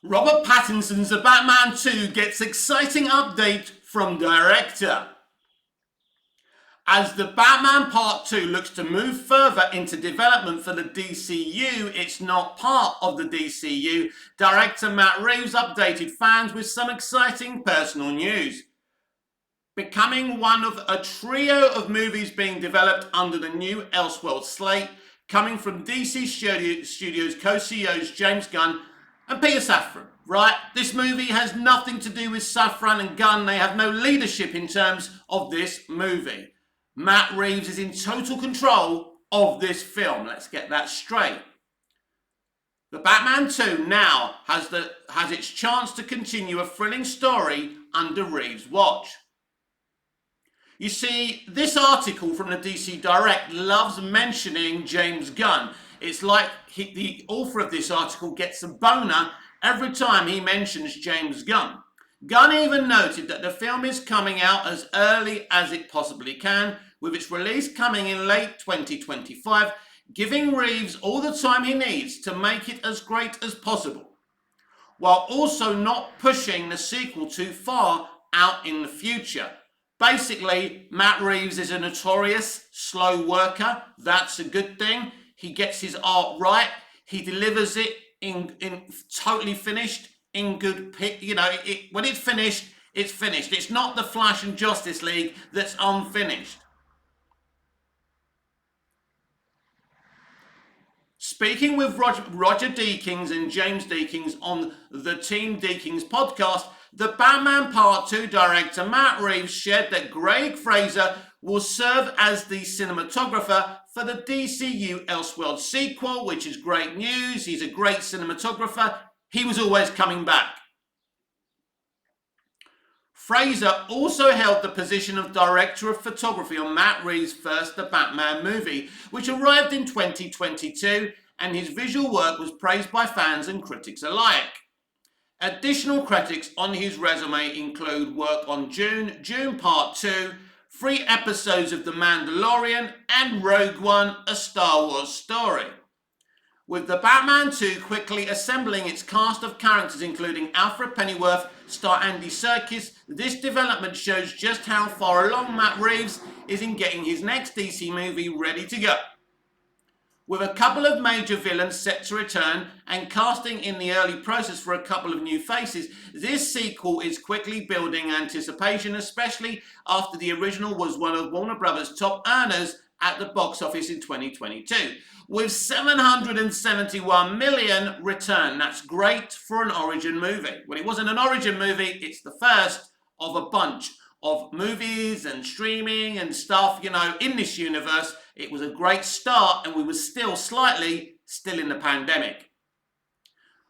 Robert Pattinson's The Batman 2 gets exciting update from director. As The Batman Part 2 looks to move further into development for the DCU, it's not part of the DCU, director Matt Reeves updated fans with some exciting personal news. Becoming one of a trio of movies being developed under the new Elseworlds slate, coming from DC Studios co-CEOs James Gunn and Peter Safran. Right, this movie has nothing to do with Safran and Gunn. They have no leadership in terms of this movie. Matt Reeves is in total control of this film. Let's get that straight. The Batman 2 now has its chance to continue a thrilling story under Reeves' watch. You see, this article from the DC Direct loves mentioning James Gunn. It's like the author of this article gets a boner every time he mentions James Gunn. Gunn even noted that the film is coming out as early as it possibly can, with its release coming in late 2025, giving Reeves all the time he needs to make it as great as possible, while also not pushing the sequel too far out in the future. Basically, Matt Reeves is a notorious slow worker. That's a good thing. He gets his art right. He delivers it in totally finished, in good pick. You know, when it's finished, it's finished. It's not the Flash and Justice League that's unfinished. Speaking with Roger Deakins and James Deakins on the Team Deakins podcast, the Batman Part 2 director Matt Reeves shared that Greg Fraser will serve as the cinematographer for the DCU Elseworlds sequel, which is great news. He's a great cinematographer. He was always coming back. Fraser also held the position of director of photography on Matt Reeves' first The Batman movie, which arrived in 2022, and his visual work was praised by fans and critics alike. Additional credits on his resume include work on Dune Part 2, 3 episodes of The Mandalorian, and Rogue One, a Star Wars story. With The Batman 2 quickly assembling its cast of characters including Alfred Pennyworth, star Andy Serkis, this development shows just how far along Matt Reeves is in getting his next DC movie ready to go. With a couple of major villains set to return and casting in the early process for a couple of new faces, this sequel is quickly building anticipation, especially after the original was one of Warner Brothers' top earners at the box office in 2022. With $771 million return. That's great for an origin movie. When it wasn't an origin movie, it's the first of a bunch of movies and streaming and stuff, you know, in this universe. It was a great start, and we were still in the pandemic.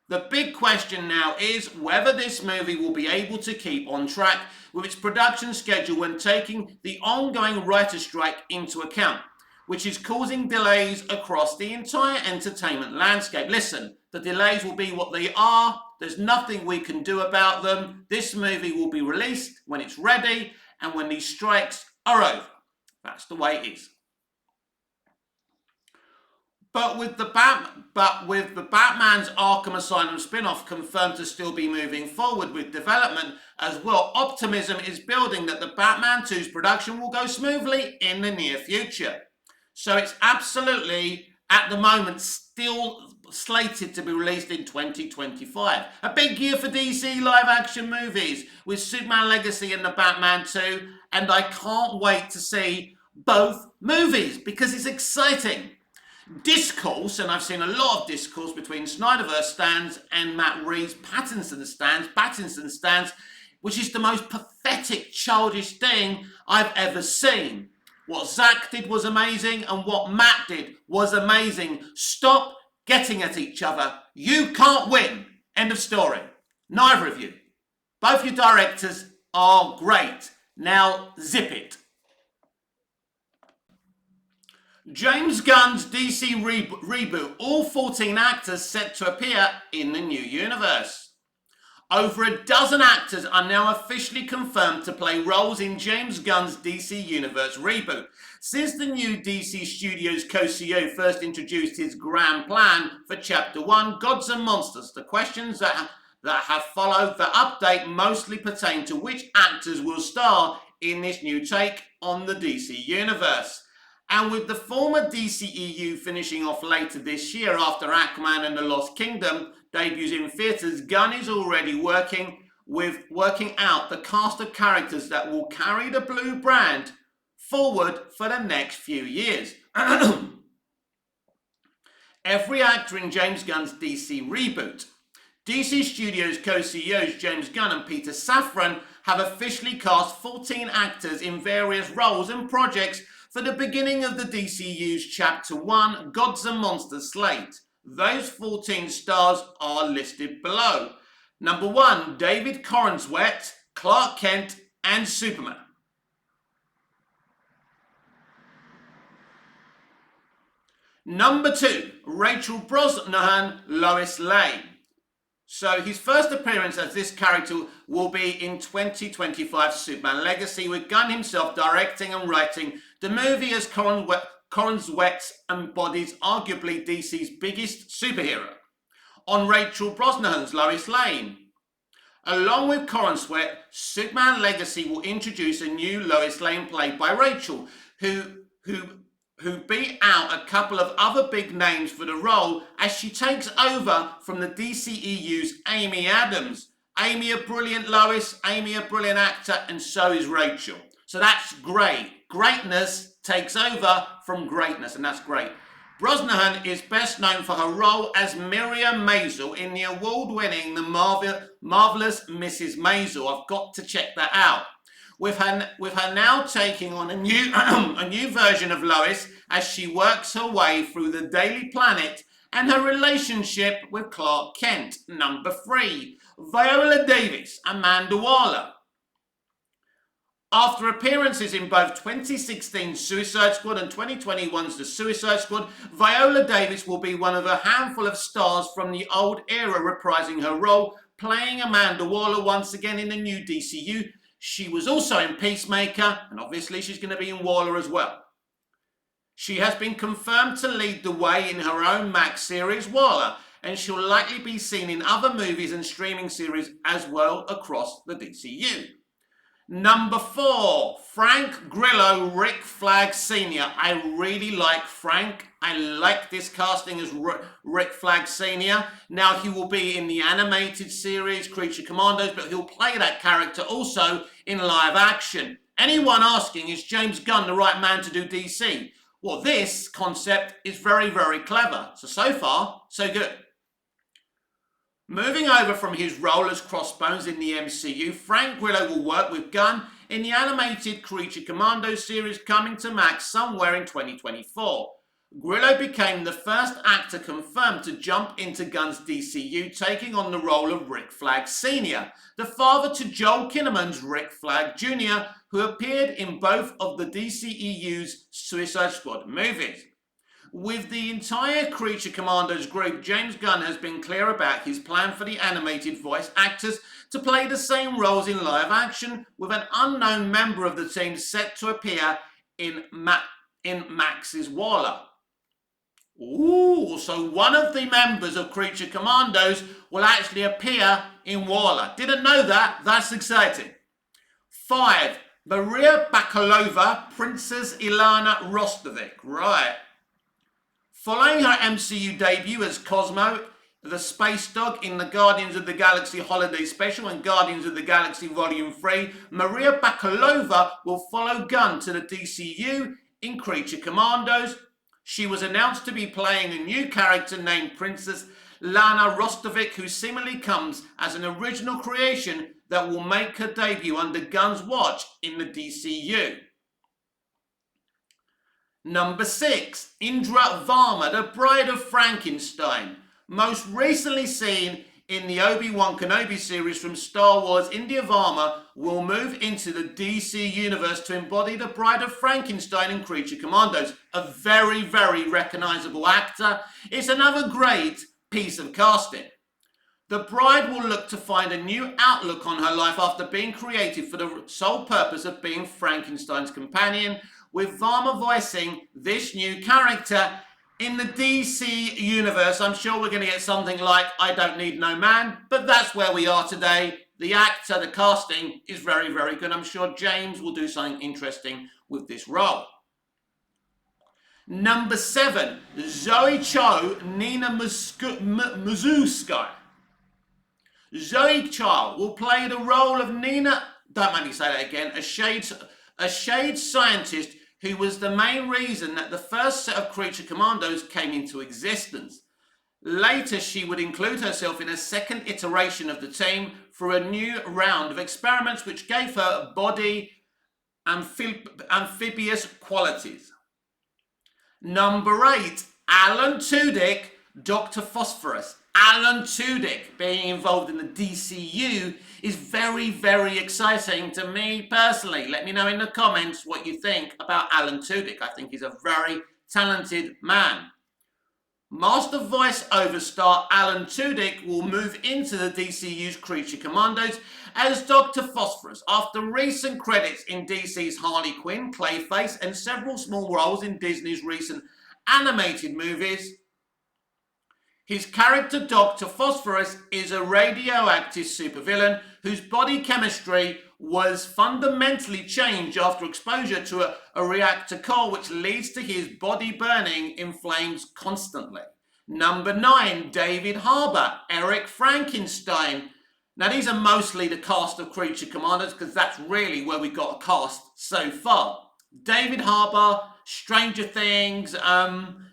The big question now is whether this movie will be able to keep on track with its production schedule when taking the ongoing writer's strike into account, which is causing delays across the entire entertainment landscape. Listen, the delays will be what they are. There's nothing we can do about them. This movie will be released when it's ready and when these strikes are over. That's the way it is. But with the Batman's Arkham Asylum spin-off confirmed to still be moving forward with development as well, optimism is building that the Batman 2's production will go smoothly in the near future. So it's absolutely, at the moment, still slated to be released in 2025. A big year for DC live-action movies with Superman Legacy and The Batman 2, and I can't wait to see both movies because it's exciting. Discourse, and I've seen a lot of discourse between Snyderverse stands and Matt Reeves' Pattinson stands, which is the most pathetic, childish thing I've ever seen. What Zack did was amazing, and what Matt did was amazing. Stop getting at each other. You can't win. End of story. Neither of you. Both your directors are great. Now zip it. James Gunn's DC reboot, all 14 actors set to appear in the new universe. Over a dozen actors are now officially confirmed to play roles in James Gunn's DC Universe reboot. Since the new DC Studios co-CEO first introduced his grand plan for Chapter 1, Gods and Monsters, the questions that that have followed the update mostly pertain to which actors will star in this new take on the DC Universe. And with the former DCEU finishing off later this year after Aquaman and the Lost Kingdom debuts in theatres, Gunn is already working out the cast of characters that will carry the blue brand forward for the next few years. Every actor in James Gunn's DC reboot. DC Studios co-CEOs James Gunn and Peter Safran have officially cast 14 actors in various roles and projects for the beginning of the DCU's Chapter 1 Gods and Monsters slate. Those 14 stars are listed below. Number 1, David Corenswet, Clark Kent, and Superman. Number 2, Rachel Brosnahan, Lois Lane. So his first appearance as this character will be in 2025's Superman Legacy, with Gunn himself directing and writing the movie as Corenswet embodies arguably DC's biggest superhero. On Rachel Brosnahan's Lois Lane. Along with Corenswet, Superman Legacy will introduce a new Lois Lane played by Rachel, who beat out a couple of other big names for the role as she takes over from the DCEU's Amy Adams. Amy, a brilliant Lois, Amy, a brilliant actor, and so is Rachel. So that's great. Greatness takes over from greatness, and that's great. Brosnahan is best known for her role as Miriam Maisel in the award-winning The Marvelous Mrs. Maisel. I've got to check that out. With her now taking on a new version of Lois as she works her way through the Daily Planet and her relationship with Clark Kent. Number 3, Viola Davis, Amanda Waller. After appearances in both 2016's Suicide Squad and 2021's The Suicide Squad, Viola Davis will be one of a handful of stars from the old era reprising her role, playing Amanda Waller once again in the new DCU. She was also in Peacemaker, and obviously she's going to be in Waller as well. She has been confirmed to lead the way in her own Max series, Waller, and she'll likely be seen in other movies and streaming series as well across the DCU. Number 4, Frank Grillo, Rick Flag Sr. I really like Frank. I like this casting as Rick Flag Sr. Now, he will be in the animated series Creature Commandos, but he'll play that character also in live action. Anyone asking, is James Gunn the right man to do DC? Well, this concept is very, very clever. So far, so good. Moving over from his role as Crossbones in the MCU, Frank Grillo will work with Gunn in the animated Creature Commandos series coming to Max somewhere in 2024. Grillo became the first actor confirmed to jump into Gunn's DCU, taking on the role of Rick Flag Sr., the father to Joel Kinnaman's Rick Flag Jr., who appeared in both of the DCEU's Suicide Squad movies. With the entire Creature Commandos group, James Gunn has been clear about his plan for the animated voice actors to play the same roles in live action, with an unknown member of the team set to appear in Max's Waller. Ooh, so one of the members of Creature Commandos will actually appear in Waller. Didn't know that. That's exciting. 5, Maria Bakalova, Princess Ilana Rostovich. Right. Following her MCU debut as Cosmo, the space dog in the Guardians of the Galaxy Holiday Special and Guardians of the Galaxy Volume 3, Maria Bakalova will follow Gunn to the DCU in Creature Commandos. She was announced to be playing a new character named Princess Lana Rostovich, who seemingly comes as an original creation that will make her debut under Gunn's watch in the DCU. Number 6, Indra Varma, the Bride of Frankenstein. Most recently seen in the Obi-Wan Kenobi series from Star Wars, Indra Varma will move into the DC universe to embody the Bride of Frankenstein in Creature Commandos. A very, very recognizable actor. It's another great piece of casting. The bride will look to find a new outlook on her life after being created for the sole purpose of being Frankenstein's companion, with Varma voicing this new character In the DC universe, I'm sure we're going to get something like I Don't Need No Man, but that's where we are today. The actor, the casting is very, very good. I'm sure James will do something interesting with this role. Number 7, Zoe Cho, Nina Muzewski. Zoe Cho will play the role of Nina, don't make me say that again, a shade scientist who was the main reason that the first set of Creature Commandos came into existence. Later, she would include herself in a second iteration of the team for a new round of experiments which gave her body amphibious qualities. Number 8, Alan Tudyk, Dr. Phosphorus. Alan Tudyk being involved in the DCU is very, very exciting to me personally. Let me know in the comments what you think about Alan Tudyk. I think he's a very talented man. Master voice-over star Alan Tudyk will move into the DCU's Creature Commandos as Dr. Phosphorus after recent credits in DC's Harley Quinn, Clayface, and several small roles in Disney's recent animated movies. His character, Dr. Phosphorus, is a radioactive supervillain whose body chemistry was fundamentally changed after exposure to a reactor core, which leads to his body burning in flames constantly. Number 9, David Harbour, Eric Frankenstein. Now, these are mostly the cast of Creature Commandos because that's really where we got a cast so far. David Harbour, Stranger Things,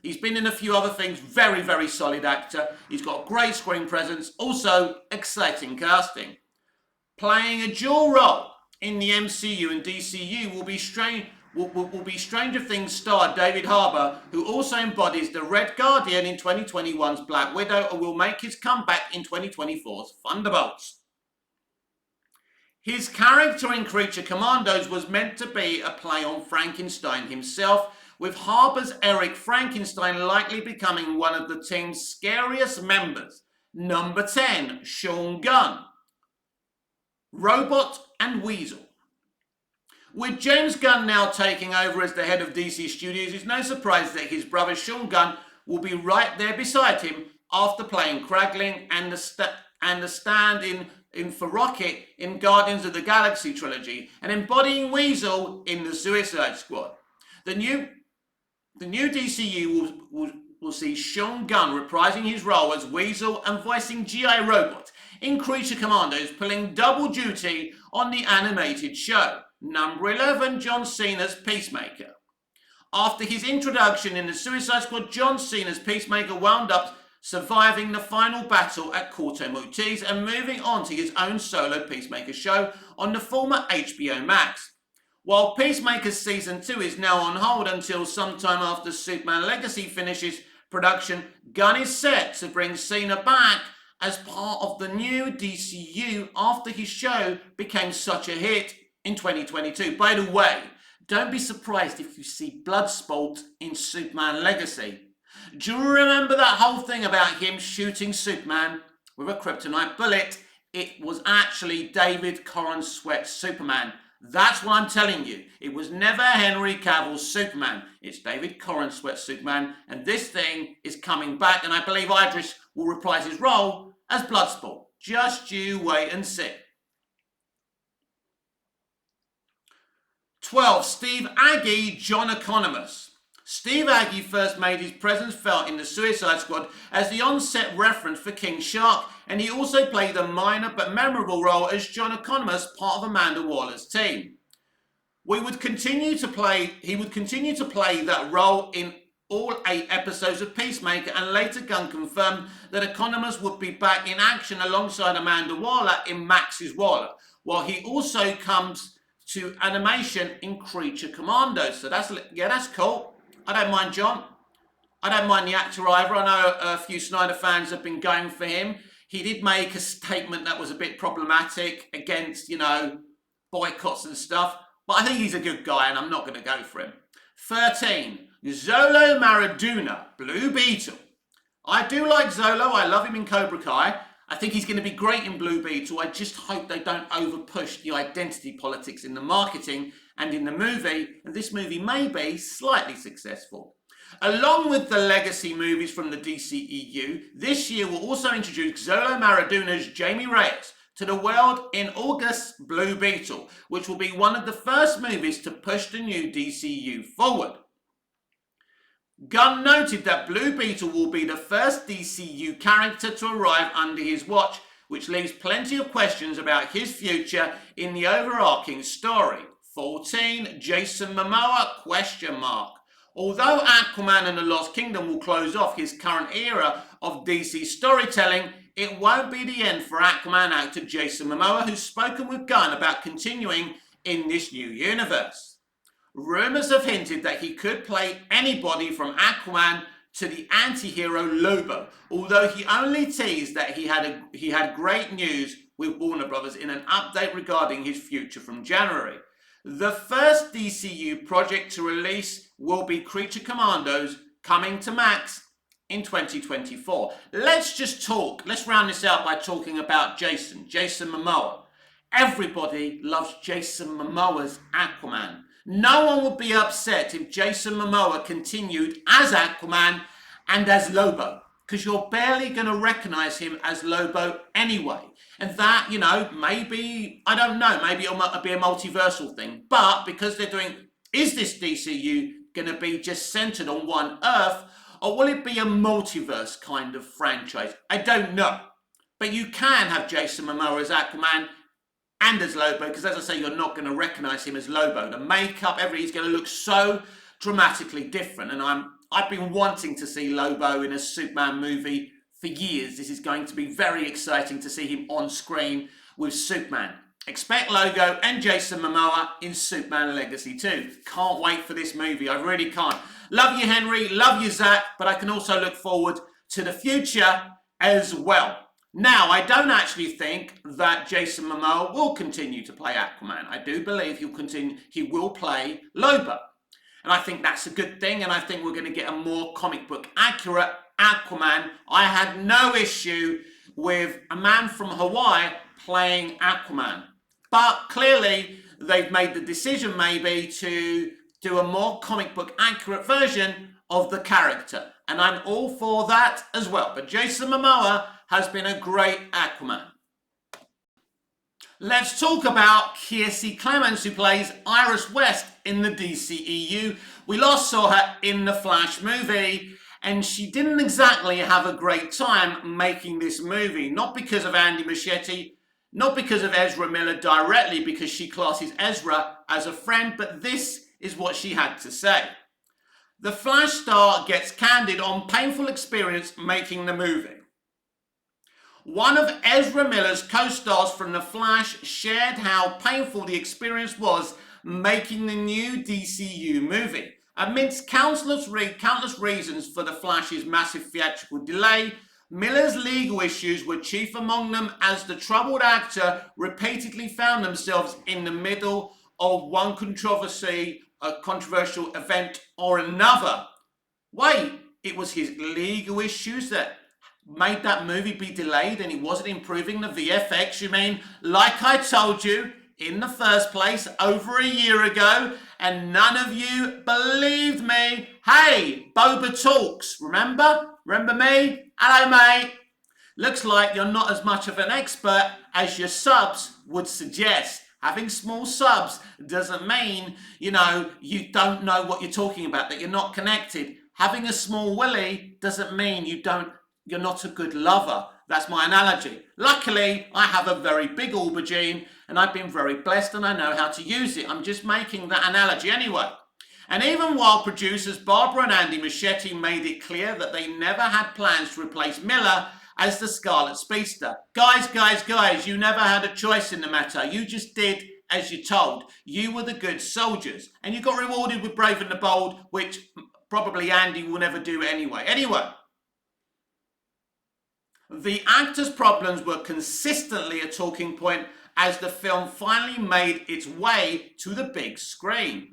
he's been in a few other things, very, very solid actor. He's got great screen presence, also exciting casting. Playing a dual role in the MCU and DCU will be Stranger Things star David Harbour, who also embodies the Red Guardian in 2021's Black Widow and will make his comeback in 2024's Thunderbolts. His character in Creature Commandos was meant to be a play on Frankenstein himself, with Harbour's Eric Frankenstein likely becoming one of the team's scariest members. Number 10, Sean Gunn, Robot and Weasel. With James Gunn now taking over as the head of DC Studios, it's no surprise that his brother Sean Gunn will be right there beside him after playing Kraglin and the stand-in for Rocket in Guardians of the Galaxy trilogy and embodying Weasel in the Suicide Squad. The new DCU will see Sean Gunn reprising his role as Weasel and voicing G.I. Robot in Creature Commandos, pulling double duty on the animated show. Number 11, John Cena's Peacemaker. After his introduction in the Suicide Squad, John Cena's Peacemaker wound up surviving the final battle at Corto Maltese and moving on to his own solo Peacemaker show on the former HBO Max. While Peacemaker's Season 2 is now on hold until sometime after Superman Legacy finishes production, Gunn is set to bring Cena back as part of the new DCU after his show became such a hit in 2022. By the way, don't be surprised if you see Bloodsport in Superman Legacy. Do you remember that whole thing about him shooting Superman with a kryptonite bullet? It was actually David Corenswet's Superman. That's what I'm telling you. It was never Henry Cavill's Superman. It's David Corenswet's Superman, and this thing is coming back, and I believe Idris will reprise his role as Bloodsport. Just you wait and see. 12. Steve Agee, John Economos. Steve Agee first made his presence felt in the Suicide Squad as the on-set reference for King Shark, and he also played a minor but memorable role as John Economos, part of Amanda Waller's team. He would continue to play that role in all 8 episodes of Peacemaker, and later Gunn confirmed that Economos would be back in action alongside Amanda Waller in Max's Waller, while he also comes to animation in Creature Commandos. So that's cool. I don't mind John. I don't mind the actor either. I know a few Snyder fans have been going for him. He did make a statement that was a bit problematic against, boycotts and stuff. But I think he's a good guy and I'm not going to go for him. 13. Xolo Maridueña, Blue Beetle. I do like Xolo. I love him in Cobra Kai. I think he's going to be great in Blue Beetle. I just hope they don't over-push the identity politics in the marketing and in the movie, and this movie may be slightly successful. Along with the legacy movies from the DCEU, this year will also introduce Xolo Maridueña's Jamie Reyes to the world in August's Blue Beetle, which will be one of the first movies to push the new DCU forward. Gunn noted that Blue Beetle will be the first DCU character to arrive under his watch, which leaves plenty of questions about his future in the overarching story. 14. Jason Momoa? Although Aquaman and the Lost Kingdom will close off his current era of DC storytelling, it won't be the end for Aquaman actor Jason Momoa, who's spoken with Gunn about continuing in this new universe. Rumours have hinted that he could play anybody from Aquaman to the anti-hero Lobo, although he only teased that he had great news with Warner Brothers in an update regarding his future from January. The first DCU project to release will be Creature Commandos, coming to Max in 2024. Let's round this out by talking about Jason Momoa. Everybody loves Jason Momoa's Aquaman. No one would be upset if Jason Momoa continued as Aquaman and as Lobo, because you're barely going to recognize him as Lobo anyway. And that, maybe, I don't know, maybe it'll be a multiversal thing. But because they're doing, is this DCU going to be just centered on one Earth, or will it be a multiverse kind of franchise? I don't know. But you can have Jason Momoa as Aquaman and as Lobo, because as I say, you're not going to recognize him as Lobo. The makeup, he's going to look so dramatically different. And I've been wanting to see Lobo in a Superman movie for years. This is going to be very exciting to see him on screen with Superman. Expect Logo and Jason Momoa in Superman Legacy 2. Can't wait for this movie. I really can't. Love you, Henry. Love you, Zach. But I can also look forward to the future as well. Now, I don't actually think that Jason Momoa will continue to play Aquaman. I do believe he will play Lobo. And I think that's a good thing, and I think we're going to get a more comic book accurate Aquaman. I had no issue with a man from Hawaii playing Aquaman. But clearly, they've made the decision maybe to do a more comic book accurate version of the character. And I'm all for that as well. But Jason Momoa has been a great Aquaman. Let's talk about Kiersey Clemons, who plays Iris West in the DCEU. We last saw her in the Flash movie, and she didn't exactly have a great time making this movie. Not because of Andy Muschietti, not because of Ezra Miller directly, because she classes Ezra as a friend, but this is what she had to say. The Flash star gets candid on painful experience making the movie. One of Ezra Miller's co-stars from The Flash shared how painful the experience was making the new DCU movie. Amidst countless reasons for The Flash's massive theatrical delay, Miller's legal issues were chief among them, as the troubled actor repeatedly found themselves in the middle of one controversial event or another. Wait, it was his legal issues that made that movie be delayed, and he wasn't improving the VFX, you mean? Like I told you in the first place over a year ago, and none of you believed me. Hey, Boba Talks, remember? Remember me? Hello, mate. Looks like you're not as much of an expert as your subs would suggest. Having small subs doesn't mean, you don't know what you're talking about, that you're not connected. Having a small willy doesn't mean you're not a good lover. That's my analogy. Luckily, I have a very big aubergine, and I've been very blessed, and I know how to use it. I'm just making that analogy anyway. And even while producers Barbara and Andy Muschietti made it clear that they never had plans to replace Miller as the Scarlet Speedster. Guys, you never had a choice in the matter. You just did as you're told. You were the good soldiers, and you got rewarded with Brave and the Bold, which probably Andy will never do anyway. The actor's problems were consistently a talking point as the film finally made its way to the big screen.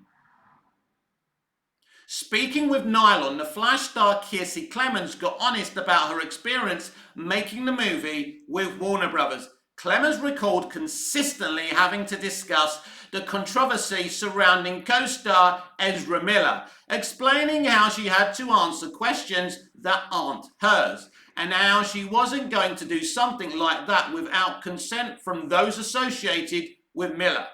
Speaking with Nylon, the Flash star Kiersey Clemons got honest about her experience making the movie with Warner Brothers. Clemens recalled consistently having to discuss the controversy surrounding co-star Ezra Miller, explaining how she had to answer questions that aren't hers, and how she wasn't going to do something like that without consent from those associated with Miller.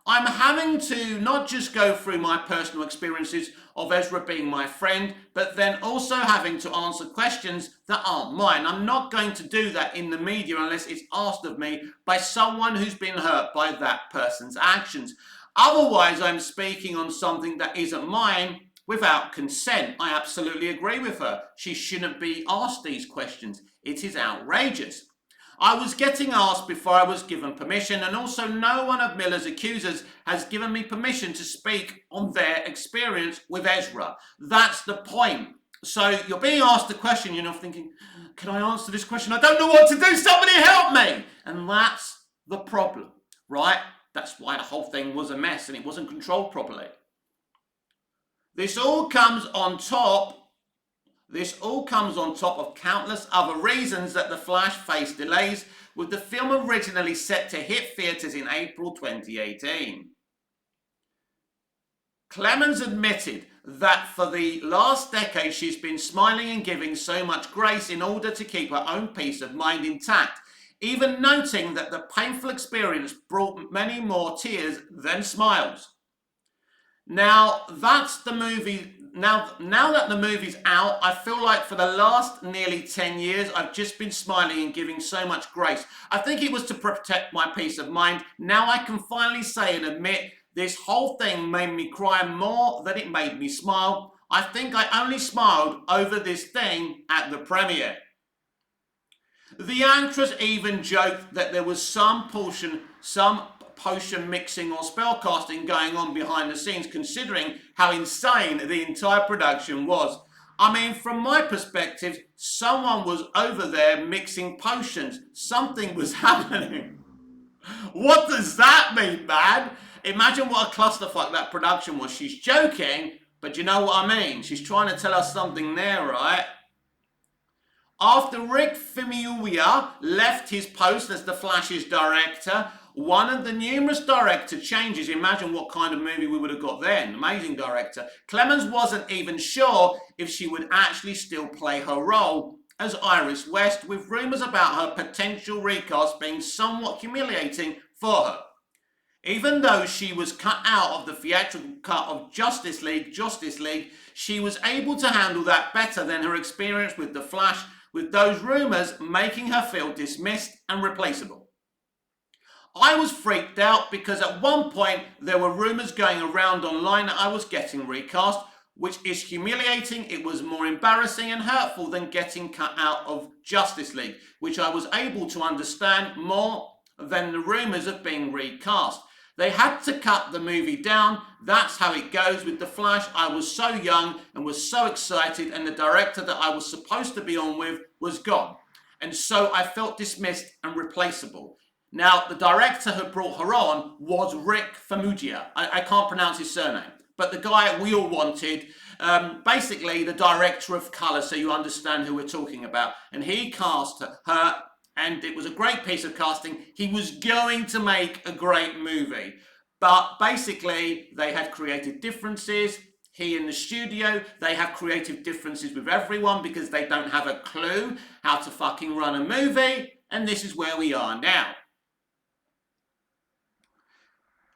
I'm having to not just go through my personal experiences of Ezra being my friend, but then also having to answer questions that aren't mine. I'm not going to do that in the media unless it's asked of me by someone who's been hurt by that person's actions. Otherwise, I'm speaking on something that isn't mine without consent. I absolutely agree with her. She shouldn't be asked these questions. It is outrageous. I was getting asked before I was given permission, and also no one of Miller's accusers has given me permission to speak on their experience with Ezra. That's the point. So you're being asked a question, you're not thinking, can I answer this question? I don't know what to do, somebody help me! And that's the problem, right? That's why the whole thing was a mess and it wasn't controlled properly. This all comes on top of countless other reasons that The Flash faced delays, with the film originally set to hit theatres in April 2018. Clemens admitted that for the last decade she's been smiling and giving so much grace in order to keep her own peace of mind intact, even noting that the painful experience brought many more tears than smiles. Now, that's the movie. Now that the movie's out, I feel like for the last nearly 10 years, I've just been smiling and giving so much grace. I think it was to protect my peace of mind. Now I can finally say and admit this whole thing made me cry more than it made me smile. I think I only smiled over this thing at the premiere. The actress even joked that there was some potion mixing or spellcasting going on behind the scenes, considering how insane the entire production was. I mean, from my perspective, someone was over there mixing potions. Something was happening. What does that mean, man? Imagine what a clusterfuck that production was. She's joking, but you know what I mean. She's trying to tell us something there, right? After Rick Famuyiwa left his post as The Flash's director, one of the numerous director changes, imagine what kind of movie we would have got then, amazing director, Clemens wasn't even sure if she would actually still play her role as Iris West, with rumours about her potential recast being somewhat humiliating for her. Even though she was cut out of the theatrical cut of Justice League, she was able to handle that better than her experience with The Flash, with those rumours making her feel dismissed and replaceable. I was freaked out because at one point there were rumours going around online that I was getting recast, which is humiliating. It was more embarrassing and hurtful than getting cut out of Justice League, which I was able to understand more than the rumours of being recast. They had to cut the movie down. That's how it goes with The Flash. I was so young and was so excited, and the director that I was supposed to be on with was gone. And so I felt dismissed and replaceable. Now, the director who brought her on was Rick Famuyiwa. I can't pronounce his surname, but the guy we all wanted, basically the director of colour, so you understand who we're talking about. And he cast her, and it was a great piece of casting. He was going to make a great movie, but basically they had creative differences. He in the studio, they have creative differences with everyone because they don't have a clue how to fucking run a movie, and this is where we are now.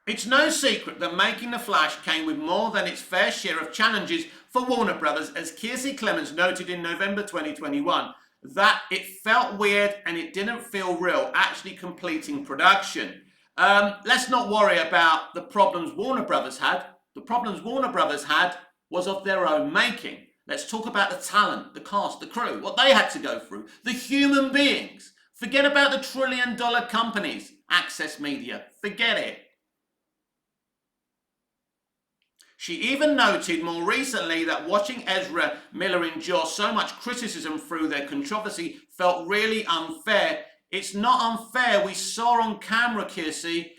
It's no secret that making The Flash came with more than its fair share of challenges for Warner Brothers, as Kiersey Clemens noted in November 2021, that it felt weird and it didn't feel real actually completing production. Let's not worry about the problems Warner Brothers had. The problems Warner Brothers had was of their own making. Let's talk about the talent, the cast, the crew, what they had to go through, the human beings. Forget about the trillion-dollar companies, Access Media, forget it. She even noted more recently that watching Ezra Miller endure so much criticism through their controversy felt really unfair. It's not unfair. We saw on camera, Kiersey,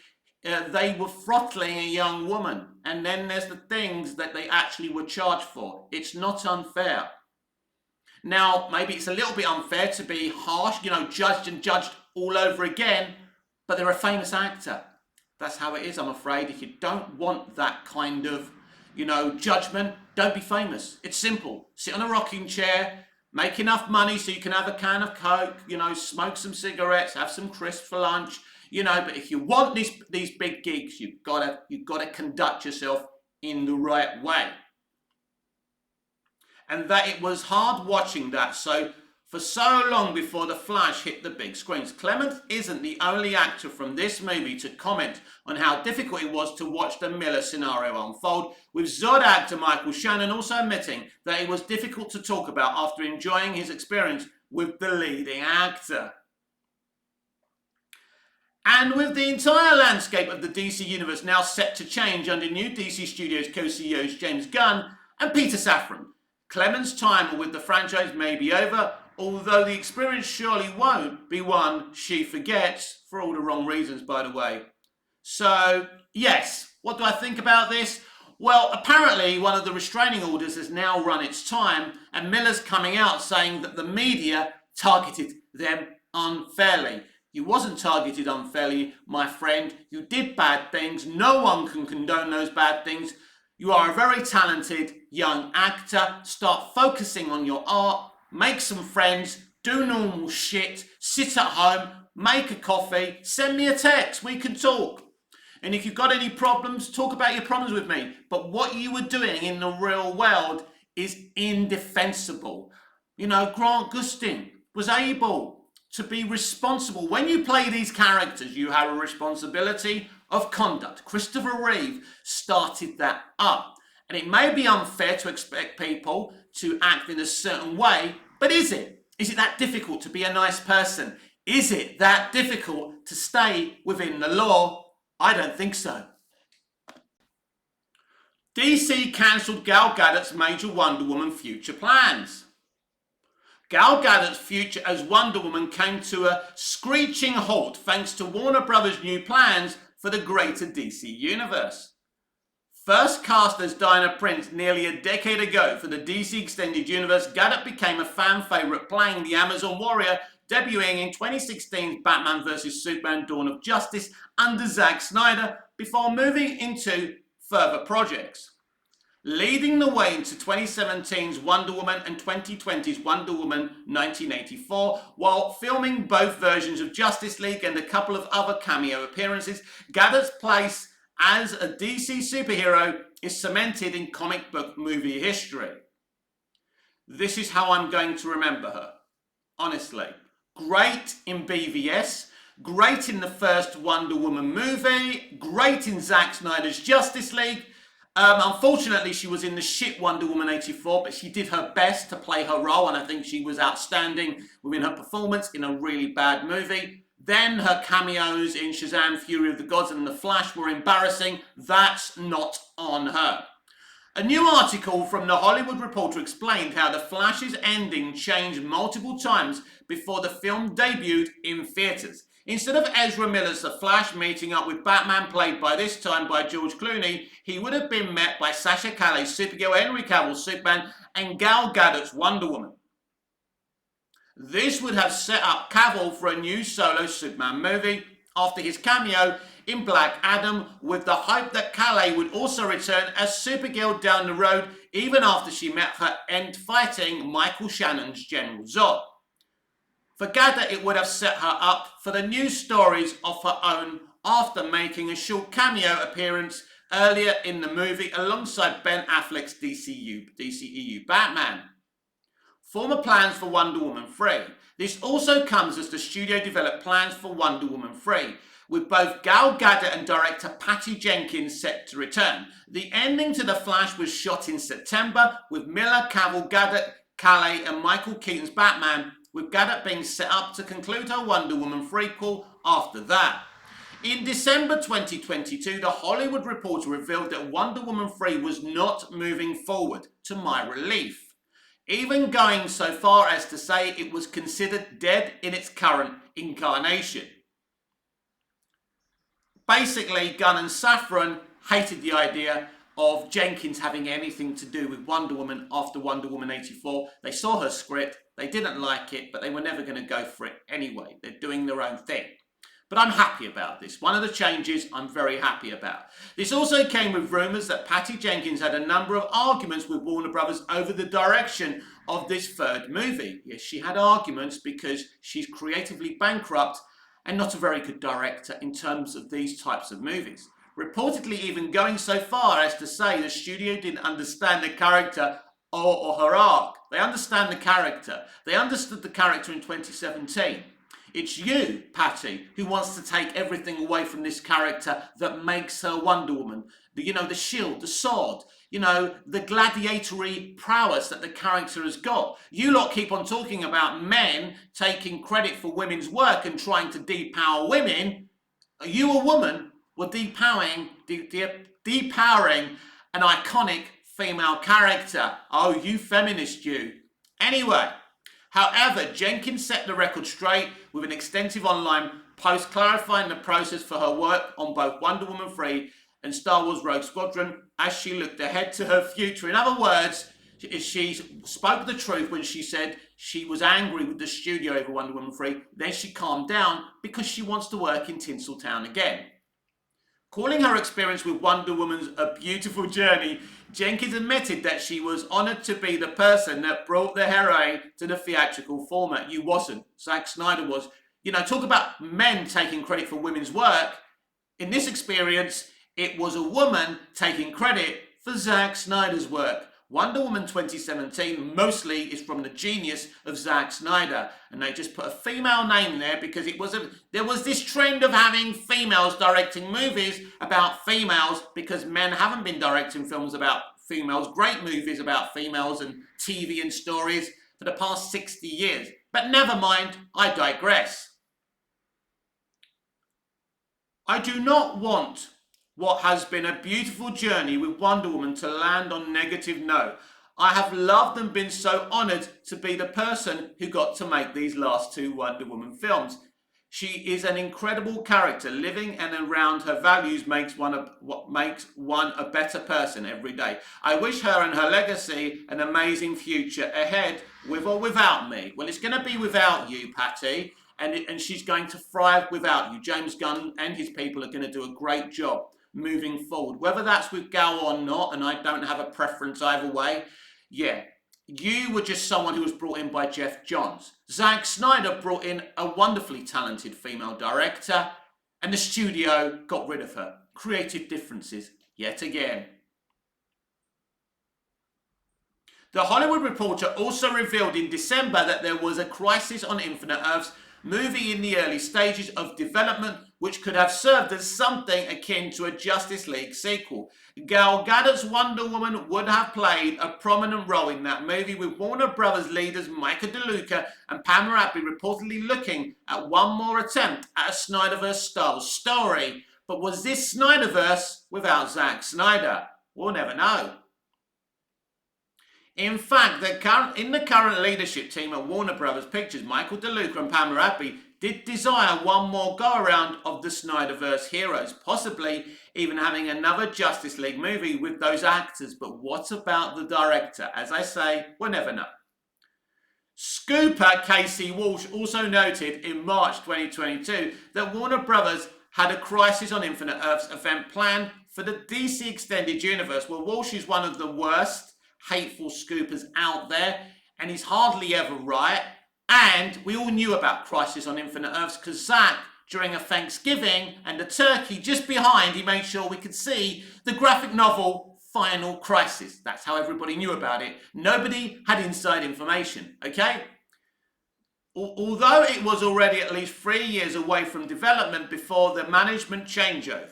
they were throttling a young woman. And then there's the things that they actually were charged for. It's not unfair. Now, maybe it's a little bit unfair to be harsh, judged all over again. but they're a famous actor. That's how it is, I'm afraid. If you don't want that kind of, judgment, don't be famous. It's simple. Sit on a rocking chair, make enough money so you can have a can of Coke, smoke some cigarettes, have some crisps for lunch, but if you want these big gigs, you've got to conduct yourself in the right way. And that it was hard watching that. So for so long before The Flash hit the big screens. Clement isn't the only actor from this movie to comment on how difficult it was to watch the Miller scenario unfold, with Zod actor Michael Shannon also admitting that it was difficult to talk about after enjoying his experience with the leading actor. And with the entire landscape of the DC Universe now set to change under new DC Studios co-CEOs James Gunn and Peter Safran, Clement's time with the franchise may be over, although the experience surely won't be one she forgets, for all the wrong reasons, by the way. So, yes, what do I think about this? Well, apparently one of the restraining orders has now run its time, and Miller's coming out saying that the media targeted them unfairly. You wasn't targeted unfairly, my friend. You did bad things. No one can condone those bad things. You are a very talented young actor. Start focusing on your art. Make some friends. Do normal shit. Sit at home. Make a coffee. Send me a text. We can talk. And if you've got any problems, talk about your problems with me. But what you were doing in the real world is indefensible. Grant Gustin was able to be responsible. When you play these characters, you have a responsibility of conduct. Christopher Reeve started that up. And it may be unfair to expect people to act in a certain way, but is it? Is it that difficult to be a nice person? Is it that difficult to stay within the law? I don't think so. DC cancelled Gal Gadot's major Wonder Woman future plans. Gal Gadot's future as Wonder Woman came to a screeching halt thanks to Warner Brothers' new plans for the greater DC universe. First cast as Diana Prince nearly a decade ago for the DC Extended Universe, Gadot became a fan favourite playing the Amazon Warrior, debuting in 2016's Batman vs Superman Dawn of Justice under Zack Snyder before moving into further projects, leading the way into 2017's Wonder Woman and 2020's Wonder Woman 1984, while filming both versions of Justice League and a couple of other cameo appearances. Gadot's place as a DC superhero is cemented in comic book movie history. This is how I'm going to remember her, honestly. Great in BVS, great in the first Wonder Woman movie, great in Zack Snyder's Justice League. Unfortunately, she was in the shit Wonder Woman 84, but she did her best to play her role, and I think she was outstanding within her performance in a really bad movie. Then her cameos in Shazam! Fury of the Gods and The Flash were embarrassing. That's not on her. A new article from The Hollywood Reporter explained how The Flash's ending changed multiple times before the film debuted in theatres. Instead of Ezra Miller's The Flash meeting up with Batman, played by this time by George Clooney, he would have been met by Sasha Calle's Supergirl, Henry Cavill's Superman, and Gal Gadot's Wonder Woman. This would have set up Cavill for a new solo Superman movie after his cameo in Black Adam, with the hope that Calle would also return as Supergirl down the road, even after she met her end fighting Michael Shannon's General Zod. For Gadot, it would have set her up for the new stories of her own after making a short cameo appearance earlier in the movie alongside Ben Affleck's DCEU Batman. Former plans for Wonder Woman 3. This also comes as the studio developed plans for Wonder Woman 3, with both Gal Gadot and director Patty Jenkins set to return. The ending to The Flash was shot in September, with Miller, Cavill, Gadot, Calle and Michael Keaton's Batman, with Gadot being set up to conclude her Wonder Woman prequel after that. In December 2022, The Hollywood Reporter revealed that Wonder Woman 3 was not moving forward, to my relief, even going so far as to say it was considered dead in its current incarnation. Basically, Gunn and Safran hated the idea of Jenkins having anything to do with Wonder Woman after Wonder Woman 84. They saw her script, they didn't like it, but they were never going to go for it anyway. They're doing their own thing. But I'm happy about this. One of the changes I'm very happy about. This also came with rumours that Patty Jenkins had a number of arguments with Warner Brothers over the direction of this third movie. Yes, she had arguments because she's creatively bankrupt and not a very good director in terms of these types of movies. Reportedly even going so far as to say the studio didn't understand the character or her arc. They understand the character. They understood the character in 2017. It's you, Patty, who wants to take everything away from this character that makes her Wonder Woman. The shield, the sword, the gladiatory prowess that the character has got. You lot keep on talking about men taking credit for women's work and trying to depower women. Are you a woman? Were depowering an iconic female character. Oh, you feminist, you. Anyway, however, Jenkins set the record straight with an extensive online post clarifying the process for her work on both Wonder Woman 3 and Star Wars Rogue Squadron as she looked ahead to her future. In other words, she spoke the truth when she said she was angry with the studio over Wonder Woman 3. Then she calmed down because she wants to work in Tinseltown again. Calling her experience with Wonder Woman a beautiful journey, Jenkins admitted that she was honoured to be the person that brought the heroine to the theatrical format. You wasn't. Zack Snyder was. Talk about men taking credit for women's work. In this experience, it was a woman taking credit for Zack Snyder's work. Wonder Woman 2017 mostly is from the genius of Zack Snyder, and they just put a female name there because there was this trend of having females directing movies about females because men haven't been directing films about females, great movies about females and TV and stories for the past 60 years. But never mind, I digress. I do not want what has been a beautiful journey with Wonder Woman to land on negative note. I have loved and been so honoured to be the person who got to make these last two Wonder Woman films. She is an incredible character. Living and around her values makes one a better person every day. I wish her and her legacy an amazing future ahead, with or without me. Well, it's going to be without you, Patty, and she's going to thrive without you. James Gunn and his people are going to do a great job moving forward, whether that's with Gal or not, and I don't have a preference either way. Yeah, you were just someone who was brought in by Geoff Johns. Zack Snyder brought in a wonderfully talented female director, and the studio got rid of her. Creative differences, yet again. The Hollywood Reporter also revealed in December that there was a Crisis on Infinite Earths movie in the early stages of development which could have served as something akin to a Justice League sequel. Gal Gadot's Wonder Woman would have played a prominent role in that movie, with Warner Brothers leaders Michael DeLuca and Pam Rabi reportedly looking at one more attempt at a Snyderverse-style story. But was this Snyderverse without Zack Snyder? We'll never know. In fact, in the current leadership team at Warner Brothers Pictures, Michael DeLuca and Pam Rabi did desire one more go-around of the Snyderverse heroes, possibly even having another Justice League movie with those actors. But what about the director? As I say, we'll never know. Scooper Casey Walsh also noted in March 2022 that Warner Brothers had a Crisis on Infinite Earths event planned for the DC Extended Universe. Well, Walsh is one of the worst hateful scoopers out there, and he's hardly ever right. And we all knew about Crisis on Infinite Earths because Zack, during a Thanksgiving and a turkey just behind, he made sure we could see the graphic novel Final Crisis. That's how everybody knew about it. Nobody had inside information, okay? Although it was already at least 3 years away from development before the management changeover.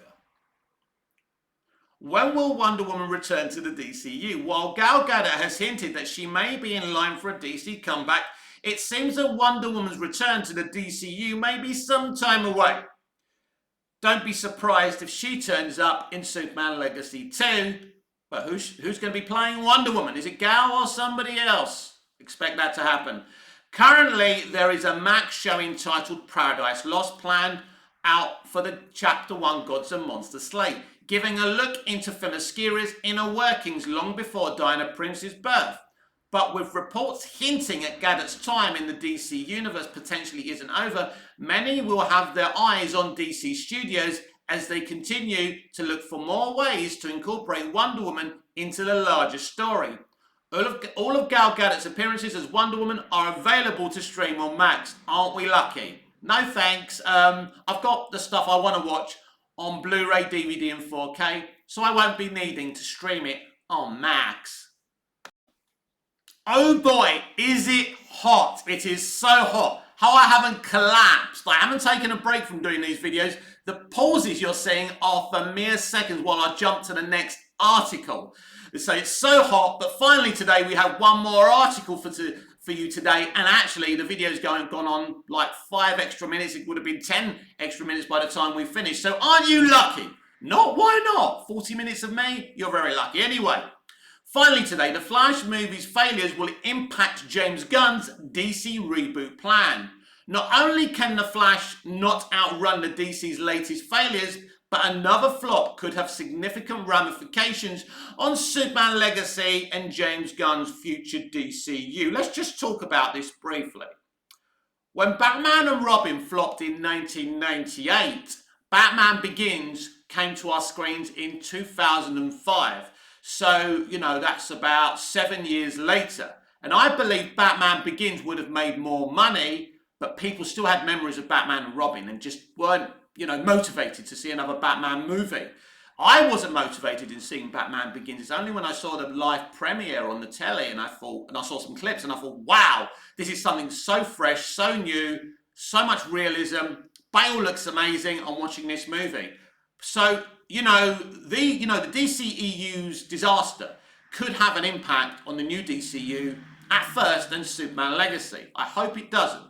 When will Wonder Woman return to the DCU? While Gal Gadot has hinted that she may be in line for a DC comeback, it seems that Wonder Woman's return to the DCU may be some time away. Don't be surprised if she turns up in Superman Legacy 2. But who's going to be playing Wonder Woman? Is it Gal or somebody else? Expect that to happen. Currently, there is a Max show entitled Paradise Lost planned out for the Chapter 1 Gods and Monsters slate, giving a look into Themyscira's inner workings long before Diana Prince's birth. But with reports hinting at Gadget's time in the DC universe potentially isn't over, many will have their eyes on DC Studios as they continue to look for more ways to incorporate Wonder Woman into the larger story. All of Gal Gadot's appearances as Wonder Woman are available to stream on Max. Aren't we lucky? No thanks. I've got the stuff I want to watch on Blu-ray, DVD and 4K, so I won't be needing to stream it on Max. Oh boy, is it hot. It is so hot. How I haven't collapsed. I haven't taken a break from doing these videos. The pauses you're seeing are for mere seconds while I jump to the next article. So it's so hot, but finally today we have one more article for you today, and actually the video's gone on like 5 extra minutes. It would have been 10 extra minutes by the time we finished. So aren't you lucky? Not? Why not? 40 minutes of me? You're very lucky. Anyway, finally today, the Flash movie's failures will impact James Gunn's DC reboot plan. Not only can the Flash not outrun the DC's latest failures, but another flop could have significant ramifications on Superman Legacy and James Gunn's future DCU. Let's just talk about this briefly. When Batman and Robin flopped in 1998, Batman Begins came to our screens in 2005. So, that's about 7 years later. And I believe Batman Begins would have made more money, but people still had memories of Batman and Robin and just weren't motivated to see another Batman movie. I wasn't motivated in seeing Batman Begins. It's only when I saw the live premiere on the telly and I saw some clips and I thought, wow, this is something so fresh, so new, so much realism. Bale looks amazing. I'm watching this movie. So, the DCEU's disaster could have an impact on the new DCU at first and Superman Legacy. I hope it doesn't.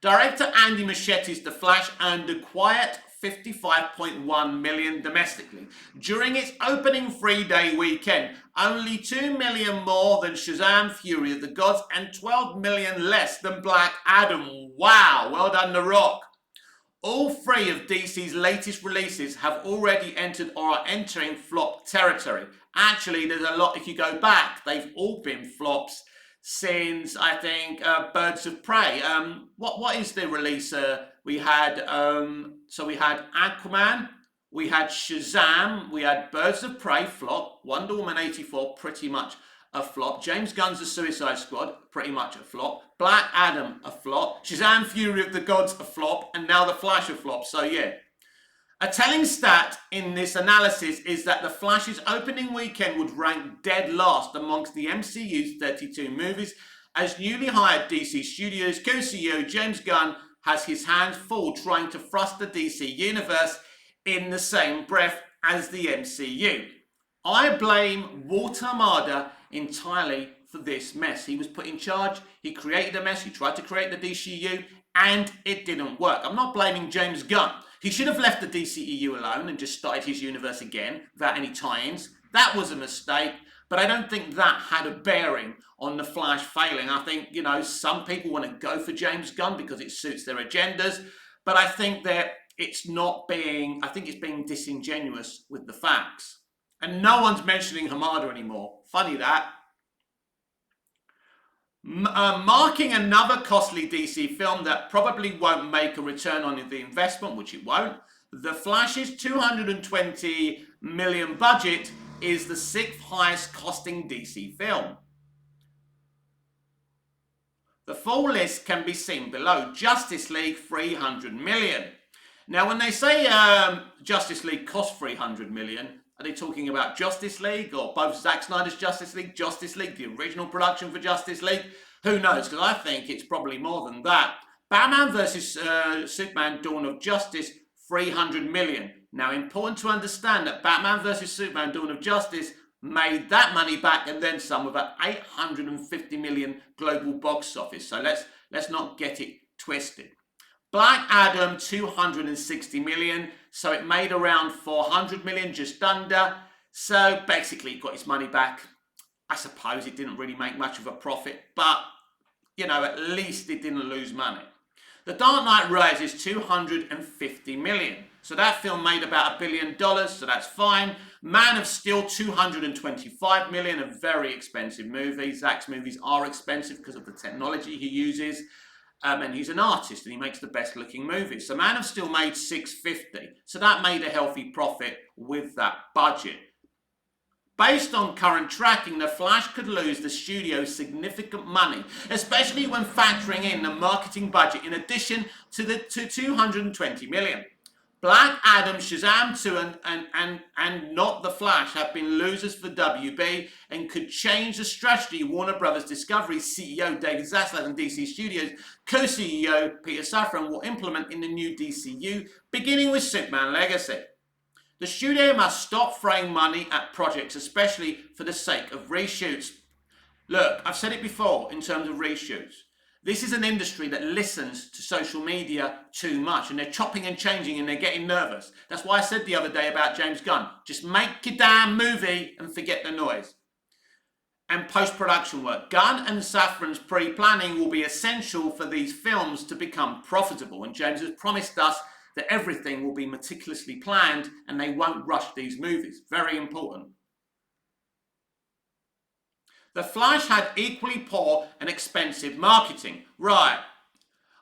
Director Andy Muschietti's The Flash earned a quiet $55.1 million domestically during its opening 3-day weekend, only $2 million more than Shazam! Fury of the Gods and $12 million less than Black Adam. Wow, well done The Rock. All 3 of DC's latest releases have already entered or are entering flop territory. Actually, there's a lot. If you go back, they've all been flops since, I think, Birds of Prey. What is the release? We had Aquaman, we had Shazam, we had Birds of Prey, flop. Wonder Woman 84, pretty much a flop. James Gunn's The Suicide Squad, pretty much a flop. Black Adam, a flop. Shazam! Fury of the Gods, a flop. And now The Flash, a flop. So yeah. A telling stat in this analysis is that The Flash's opening weekend would rank dead last amongst the MCU's 32 movies, as newly hired DC Studios co-CEO James Gunn has his hands full trying to thrust the DC universe in the same breath as the MCU. I blame Walter Hamada entirely for this mess. He was put in charge, he created a mess, he tried to create the DCU, and it didn't work. I'm not blaming James Gunn. He should have left the DCEU alone and just started his universe again without any tie-ins. That was a mistake, but I don't think that had a bearing on The Flash failing. I think, some people want to go for James Gunn because it suits their agendas, but I think that it's being disingenuous with the facts. And no one's mentioning Hamada anymore. Funny that. Marking another costly DC film that probably won't make a return on the investment, which it won't, The Flash's $220 million budget is the 6th highest costing DC film. The full list can be seen below. Justice League, $300 million. Now, when they say Justice League cost $300 million, are they talking about Justice League or both Zack Snyder's Justice League, the original production for Justice League? Who knows? Because I think it's probably more than that. Batman vs. Superman Dawn of Justice, $300 million. Now, important to understand that Batman vs. Superman Dawn of Justice made that money back and then some with an $850 million global box office. So let's not get it twisted. Black Adam, $260 million. So it made around $400 million, just under. So basically it got its money back. I suppose it didn't really make much of a profit, but, at least it didn't lose money. The Dark Knight Rises 250 million. So that film made about $1 billion, so that's fine. Man of Steel, 225 million, a very expensive movie. Zack's movies are expensive because of the technology he uses. And he's an artist and he makes the best looking movies. So Man of Steel made 650. So that made a healthy profit with that budget. Based on current tracking, The Flash could lose the studio significant money, especially when factoring in the marketing budget in addition to the 220 million. Black Adam, Shazam 2 and not The Flash have been losers for WB and could change the strategy Warner Brothers Discovery CEO David Zaslav and DC Studios co-CEO Peter Safran will implement in the new DCU, beginning with Superman Legacy. The studio must stop throwing money at projects, especially for the sake of reshoots. Look, I've said it before in terms of reshoots. This is an industry that listens to social media too much, and they're chopping and changing and they're getting nervous. That's why I said the other day about James Gunn, just make your damn movie and forget the noise. And post-production work. Gunn and Safran's pre-planning will be essential for these films to become profitable, and James has promised us that everything will be meticulously planned and they won't rush these movies. Very important. The Flash had equally poor and expensive marketing. Right.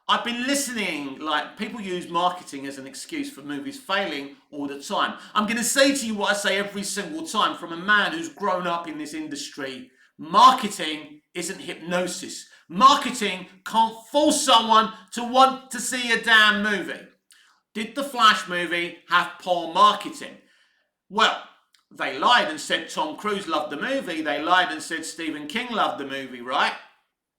I've been listening, like, people use marketing as an excuse for movies failing all the time. I'm going to say to you what I say every single time from a man who's grown up in this industry. Marketing isn't hypnosis. Marketing can't force someone to want to see a damn movie. Did the Flash movie have poor marketing? Well, they lied and said Tom Cruise loved the movie. They lied and said Stephen King loved the movie, right?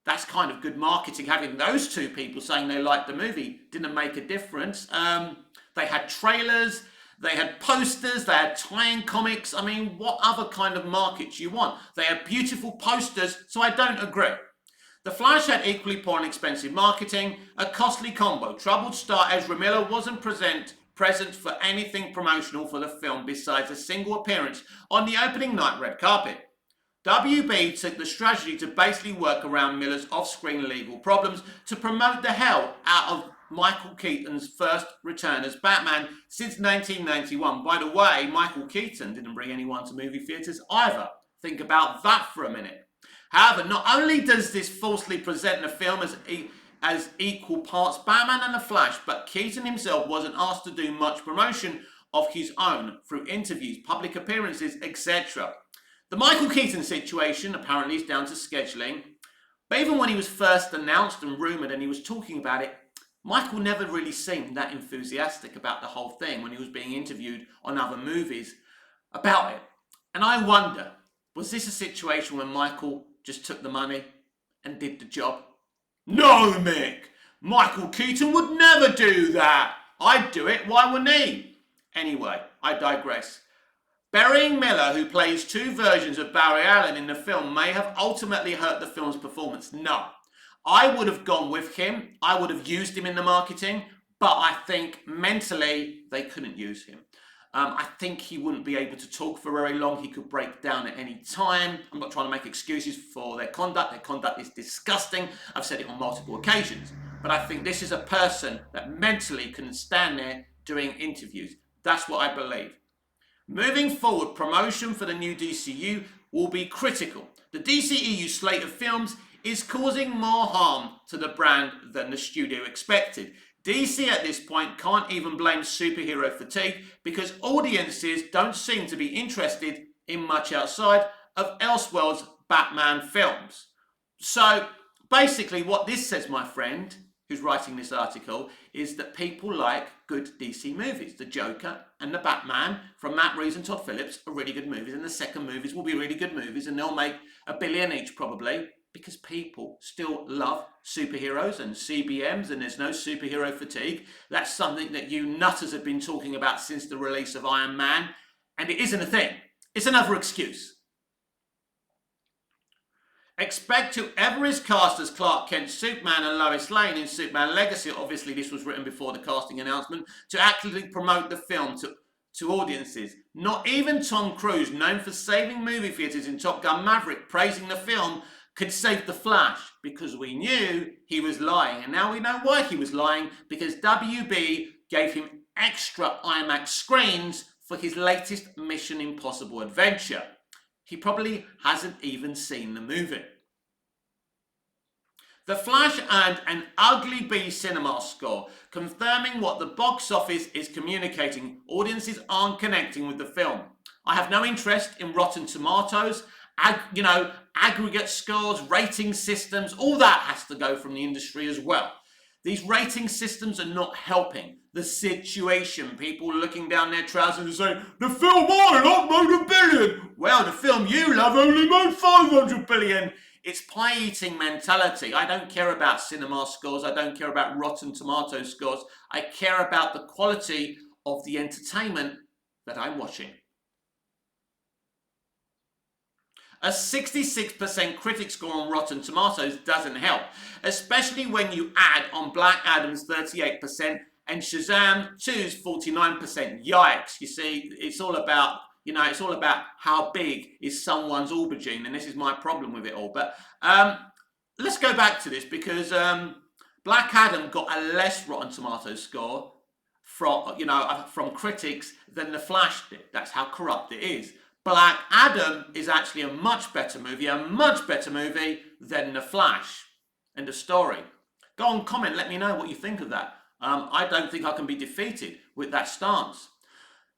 That's kind of good marketing. Having those two people saying they liked the movie didn't make a difference. They had trailers, they had posters, they had tie-in comics. I mean, what other kind of market do you want? They had beautiful posters, so I don't agree. The Flash had equally poor and expensive marketing, a costly combo. Troubled star Ezra Miller wasn't present for anything promotional for the film besides a single appearance on the opening night red carpet. WB took the strategy to basically work around Miller's off-screen legal problems to promote the hell out of Michael Keaton's first return as Batman since 1991. By the way, Michael Keaton didn't bring anyone to movie theatres either. Think about that for a minute. However, not only does this falsely present the film as equal parts Batman and The Flash, but Keaton himself wasn't asked to do much promotion of his own through interviews, public appearances, etc. The Michael Keaton situation apparently is down to scheduling, but even when he was first announced and rumoured and he was talking about it, Michael never really seemed that enthusiastic about the whole thing when he was being interviewed on other movies about it. And I wonder, was this a situation when Michael just took the money and did the job? No, Mick! Michael Keaton would never do that! I'd do it, why wouldn't he? Anyway, I digress. Burying Miller, who plays two versions of Barry Allen in the film, may have ultimately hurt the film's performance. No. I would have gone with him. I would have used him in the marketing, but I think mentally they couldn't use him. I think he wouldn't be able to talk for very long. He could break down at any time. I'm not trying to make excuses for their conduct. Their conduct is disgusting. I've said it on multiple occasions. But I think this is a person that mentally couldn't stand there doing interviews. That's what I believe. Moving forward, promotion for the new DCU will be critical. The DCEU slate of films is causing more harm to the brand than the studio expected. DC at this point can't even blame superhero fatigue because audiences don't seem to be interested in much outside of Elseworlds Batman films. So basically what this says, my friend, who's writing this article, is that people like good DC movies. The Joker and the Batman from Matt Reeves and Todd Phillips are really good movies, and the second movies will be really good movies, and they'll make $1 billion each probably, because people still love superheroes and CBMs, and there's no superhero fatigue. That's something that you nutters have been talking about since the release of Iron Man, and it isn't a thing. It's another excuse. Expect whoever is cast as Clark Kent, Superman, and Lois Lane in Superman Legacy, obviously this was written before the casting announcement, to actively promote the film to audiences. Not even Tom Cruise, known for saving movie theatres in Top Gun Maverick, praising the film, could save The Flash because we knew he was lying. And now we know why he was lying, because WB gave him extra IMAX screens for his latest Mission Impossible adventure. He probably hasn't even seen the movie. The Flash earned an ugly B cinema score, confirming what the box office is communicating. Audiences aren't connecting with the film. I have no interest in Rotten Tomatoes, aggregate scores, rating systems, all that has to go from the industry as well. These rating systems are not helping the situation. People looking down their trousers and saying, the film I love made $1 billion. Well, the film you love only made $500 billion. It's pie-eating mentality. I don't care about cinema scores. I don't care about Rotten Tomatoes scores. I care about the quality of the entertainment that I'm watching. A 66% critic score on Rotten Tomatoes doesn't help, especially when you add on Black Adam's 38% and Shazam 2's 49%. Yikes! You see, it's all about how big is someone's aubergine, and this is my problem with it all. But let's go back to this, because Black Adam got a less Rotten Tomatoes score from critics than The Flash did. That's how corrupt it is. Black Adam is actually a much better movie than The Flash. End of story. Go on, comment, let me know what you think of that. I don't think I can be defeated with that stance.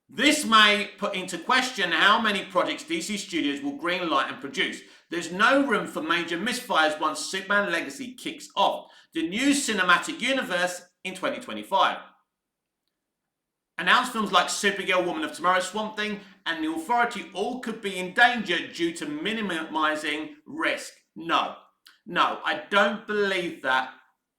This may put into question how many projects DC Studios will greenlight and produce. There's no room for major misfires once Superman Legacy kicks off, the new cinematic universe in 2025. Announced films like Supergirl, Woman of Tomorrow, Swamp Thing, and The Authority all could be in danger due to minimizing risk. No, I don't believe that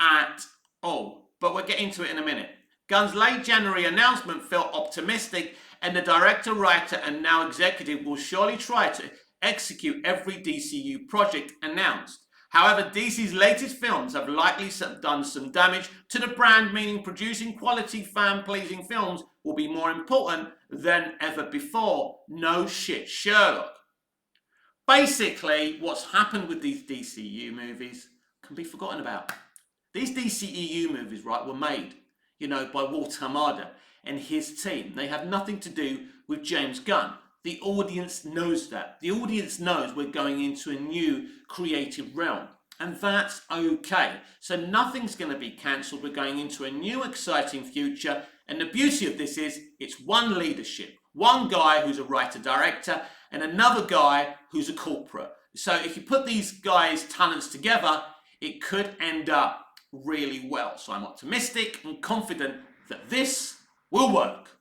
at all. But we'll get into it in a minute. Gunn's late January announcement felt optimistic, and the director, writer, and now executive will surely try to execute every DCU project announced. However, DC's latest films have likely done some damage to the brand, meaning producing quality, fan-pleasing films will be more important than ever before. No shit, Sherlock. Basically, what's happened with these DCU movies can be forgotten about. These DCEU movies, right, were made, by Walter Hamada and his team. They have nothing to do with James Gunn. The audience knows that. The audience knows we're going into a new creative realm, and that's okay. So nothing's going to be cancelled. We're going into a new exciting future, and the beauty of this is it's one leadership, one guy who's a writer-director and another guy who's a corporate. So if you put these guys' talents together, it could end up really well. So I'm optimistic and confident that this will work.